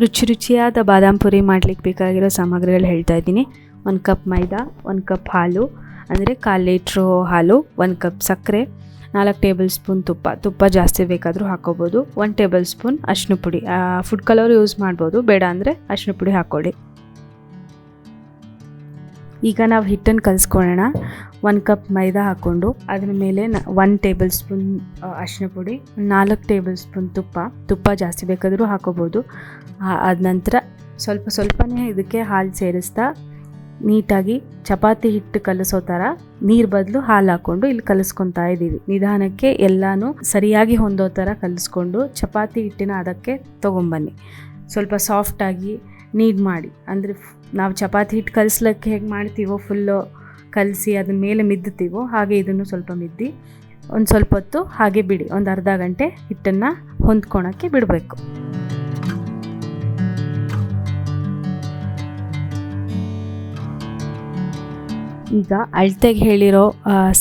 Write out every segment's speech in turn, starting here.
ರುಚಿಯಾದ ಬಾದಾಮ್ ಪುರಿ ಮಾಡಲಿಕ್ಕೆ ಬೇಕಾಗಿರೋ ಸಾಮಗ್ರಿಗಳು ಹೇಳ್ತಾ ಇದ್ದೀನಿ. 1 ಕಪ್ ಮೈದಾ, 1 ಕಪ್ ಹಾಲು ಅಂದರೆ 1/4 ಲೀಟ್ರು ಹಾಲು, 1 ಕಪ್ ಸಕ್ಕರೆ, 4 ಟೇಬಲ್ ಸ್ಪೂನ್ ತುಪ್ಪ ಜಾಸ್ತಿ ಬೇಕಾದರೂ ಹಾಕೋಬೋದು, 1 ಟೇಬಲ್ ಸ್ಪೂನ್ ಅರಿಶಿನ ಪುಡಿ, ಫುಡ್ ಕಲರ್ ಯೂಸ್ ಮಾಡ್ಬೋದು, ಬೇಡ ಅಂದರೆ ಅರಿಶಿನ ಪುಡಿ ಹಾಕ್ಕೊಳ್ಳಿ. ಈಗ ನಾವು ಹಿಟ್ಟನ್ನು ಕಲಿಸ್ಕೊಳ್ಳೋಣ. 1 ಕಪ್ ಮೈದಾ ಹಾಕ್ಕೊಂಡು ಅದ್ರ ಮೇಲೆ 1 ಟೇಬಲ್ ಸ್ಪೂನ್ ಅರಿಶಿನ ಪುಡಿ, 4 ಟೇಬಲ್ ಸ್ಪೂನ್ ತುಪ್ಪ ಜಾಸ್ತಿ ಬೇಕಾದರೂ ಹಾಕೋಬೋದು. ಆದ ನಂತರ ಸ್ವಲ್ಪನೇ ಇದಕ್ಕೆ ಹಾಲು ಸೇರಿಸ್ತಾ ನೀಟಾಗಿ ಚಪಾತಿ ಹಿಟ್ಟು ಕಲಿಸೋ ಥರ ನೀರು ಬದಲು ಹಾಲು ಹಾಕ್ಕೊಂಡು ಇಲ್ಲಿ ಕಲಿಸ್ಕೊತಾ ಇದ್ದೀವಿ. ನಿಧಾನಕ್ಕೆ ಎಲ್ಲನೂ ಸರಿಯಾಗಿ ಹೊಂದೋ ಥರ ಕಲಿಸ್ಕೊಂಡು ಚಪಾತಿ ಹಿಟ್ಟಿನ ಅದಕ್ಕೆ ತೊಗೊಂಬನ್ನಿ. ಸ್ವಲ್ಪ ಸಾಫ್ಟಾಗಿ ನೀಡ್ ಮಾಡಿ, ಅಂದರೆ ನಾವು ಚಪಾತಿ ಹಿಟ್ಟು ಕಲಿಸ್ಲಿಕ್ಕೆ ಹೇಗೆ ಮಾಡ್ತೀವೋ ಫುಲ್ಲು ಕಲಸಿ ಅದನ್ನ ಮೇಲೆ ಮಿದ್ದುತ್ತೀವೋ ಹಾಗೆ ಇದನ್ನು ಸ್ವಲ್ಪ ಮಿದ್ದಿ ಒಂದು ಸ್ವಲ್ಪ ಹೊತ್ತು ಹಾಗೆ ಬಿಡಿ. ಒಂದು ಅರ್ಧ ಗಂಟೆ ಹಿಟ್ಟನ್ನು ಹೊಂದ್ಕೊಳಕ್ಕೆ ಬಿಡಬೇಕು. ಈಗ ಅಳತೆಗೆ ಹೇಳಿರೋ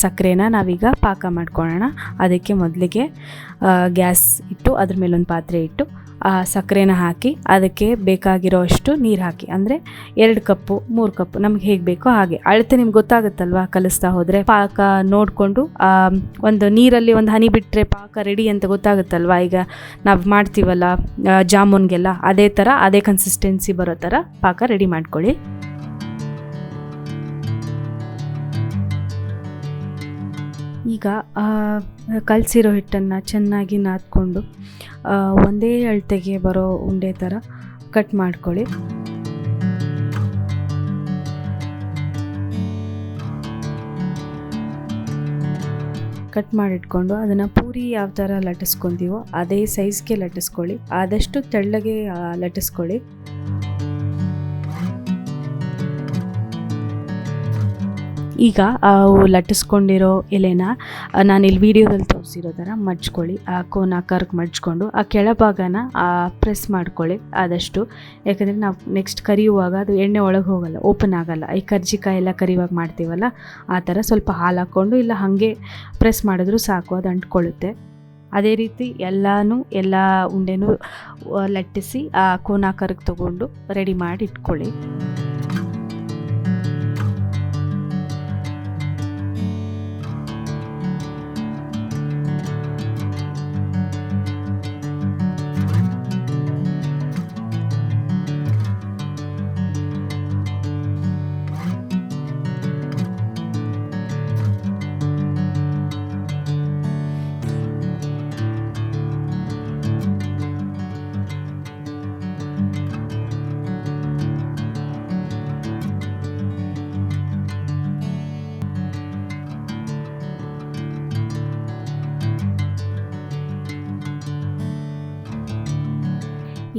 ಸಕ್ಕರೆನ ನಾವೀಗ ಪಾಕ ಮಾಡ್ಕೊಳ್ಳೋಣ. ಅದಕ್ಕೆ ಮೊದಲಿಗೆ ಗ್ಯಾಸ್ ಇಟ್ಟು ಅದ್ರ ಮೇಲೆ ಒಂದು ಪಾತ್ರೆ ಇಟ್ಟು ಸಕ್ಕರೆನ ಹಾಕಿ ಅದಕ್ಕೆ ಬೇಕಾಗಿರೋ ಅಷ್ಟು ನೀರು ಹಾಕಿ, ಅಂದರೆ 2 ಕಪ್ಪು 3 ಕಪ್ಪು ನಮ್ಗೆ ಹೇಗೆ ಬೇಕೋ ಹಾಗೆ. ಅಳತೆ ನಿಮ್ಗೆ ಗೊತ್ತಾಗುತ್ತಲ್ವ ಕಲಿಸ್ತಾ ಹೋದರೆ. ಪಾಕ ನೋಡಿಕೊಂಡು ಒಂದು ನೀರಲ್ಲಿ ಒಂದು ಹನಿ ಬಿಟ್ಟರೆ ಪಾಕ ರೆಡಿ ಅಂತ ಗೊತ್ತಾಗುತ್ತಲ್ವ. ಈಗ ನಾವು ಮಾಡ್ತೀವಲ್ಲ ಜಾಮೂನ್ಗೆಲ್ಲ, ಅದೇ ಥರ ಅದೇ ಕನ್ಸಿಸ್ಟೆನ್ಸಿ ಬರೋ ಥರ ಪಾಕ ರೆಡಿ ಮಾಡ್ಕೊಳ್ಳಿ. ಈಗ ಕಲಸಿರೋ ಹಿಟ್ಟನ್ನು ಚೆನ್ನಾಗಿ ನಾದ್ಕೊಂಡು ಒಂದೇ ಅಳತೆಗೆ ಬರೋ ಉಂಡೆ ಥರ ಕಟ್ ಮಾಡ್ಕೊಳ್ಳಿ. ಕಟ್ ಮಾಡಿಟ್ಕೊಂಡು ಅದನ್ನು ಪೂರಿ ಯಾವ ಥರ ಲಟ್ಟಿಸ್ಕೊತೀವೋ ಅದೇ ಸೈಜ್ಗೆ ಲಟ್ಟಿಸ್ಕೊಳ್ಳಿ. ಆದಷ್ಟು ತೆಳ್ಳಗೆ ಲಟ್ಟಿಸ್ಕೊಳ್ಳಿ. ಈಗ ಲಟ್ಟಿಸ್ಕೊಂಡಿರೋ ಎಲೆನ ನಾನಿಲ್ಲಿ ವೀಡಿಯೋದಲ್ಲಿ ತೋರಿಸಿರೋ ಥರ ಮಡ್ಚ್ಕೊಳ್ಳಿ. ಕೋನ್ ಆಕಾರಕ್ಕೆ ಮಡ್ಚ್ಕೊಂಡು ಆ ಕೆಳಭಾಗನ ಪ್ರೆಸ್ ಮಾಡ್ಕೊಳ್ಳಿ ಆದಷ್ಟು. ಯಾಕಂದರೆ ನಾವು ನೆಕ್ಸ್ಟ್ ಕರಿಯುವಾಗ ಅದು ಎಣ್ಣೆ ಒಳಗೆ ಹೋಗಲ್ಲ, ಓಪನ್ ಆಗಲ್ಲ. ಈ ಕರ್ಜಿಕಾಯಿ ಎಲ್ಲ ಕರಿಯುವಾಗ ಮಾಡ್ತೀವಲ್ಲ ಆ ಥರ ಸ್ವಲ್ಪ ಹಾಲು ಹಾಕ್ಕೊಂಡು ಇಲ್ಲ ಹಾಗೆ ಪ್ರೆಸ್ ಮಾಡಿದ್ರೂ ಸಾಕು, ಅದು ಅಂಟ್ಕೊಳ್ಳುತ್ತೆ. ಅದೇ ರೀತಿ ಎಲ್ಲ ಉಂಡೆನೂ ಲಟ್ಟಿಸಿ ಆ ಕೋನ್ ಆಕಾರಕ್ಕೆ ತೊಗೊಂಡು ರೆಡಿ ಮಾಡಿ ಇಟ್ಕೊಳ್ಳಿ.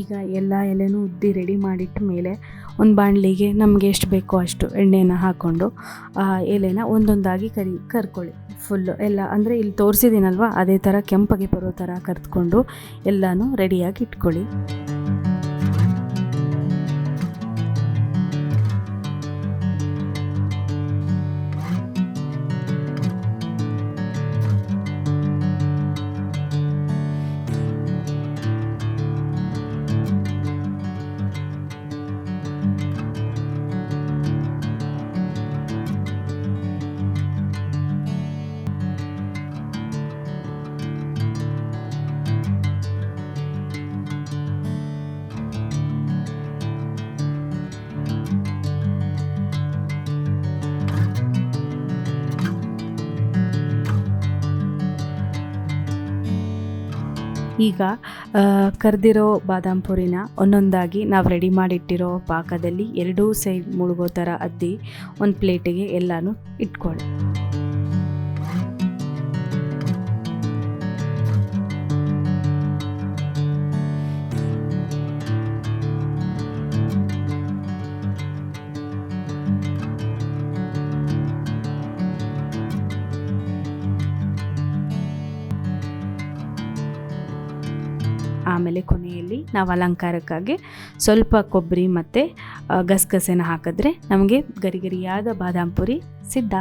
ಈಗ ಎಲ್ಲ ಎಲೆನೂ ಉದ್ದಿ ರೆಡಿ ಮಾಡಿಟ್ಟ ಮೇಲೆ ಒಂದು ಬಾಣಲಿಗೆ ನಮಗೆ ಎಷ್ಟು ಬೇಕೋ ಅಷ್ಟು ಎಣ್ಣೆನ ಹಾಕ್ಕೊಂಡು ಎಲೆನ ಒಂದೊಂದಾಗಿ ಕರ್ಕೊಳ್ಳಿ. ಫುಲ್ಲು ಎಲ್ಲ ಅಂದರೆ ಇಲ್ಲಿ ತೋರಿಸಿದ್ದೀನಲ್ವ ಅದೇ ಥರ ಕೆಂಪಗೆ ಬರೋ ಥರ ಕರೆದುಕೊಂಡು ಎಲ್ಲನೂ ರೆಡಿಯಾಗಿ ಇಟ್ಕೊಳ್ಳಿ. ಈಗ ಕರೆದಿರೋ ಬಾದಾಮ್ ಪುರಿನ ಒಂದೊಂದಾಗಿ ನಾವು ರೆಡಿ ಮಾಡಿಟ್ಟಿರೋ ಪಾಕದಲ್ಲಿ 2 ಸೈಡ್ ಮುಳುಗೋ ಥರ ಅದ್ದಿ ಒಂದು ಪ್ಲೇಟಿಗೆ ಎಲ್ಲನೂ ಇಟ್ಕೊಳ್ಳಿ. ಆಮೇಲೆ ಕೊನೆಯಲ್ಲಿ ನಾವು ಅಲಂಕಾರಕ್ಕಾಗಿ ಸ್ವಲ್ಪ ಕೊಬ್ಬರಿ ಮತ್ತು ಗಸಗಸೆನ ಹಾಕಿದ್ರೆ ನಮಗೆ ಗರಿಗರಿಯಾದ ಬಾದಾಮ್ ಪುರಿ ಸಿದ್ಧ.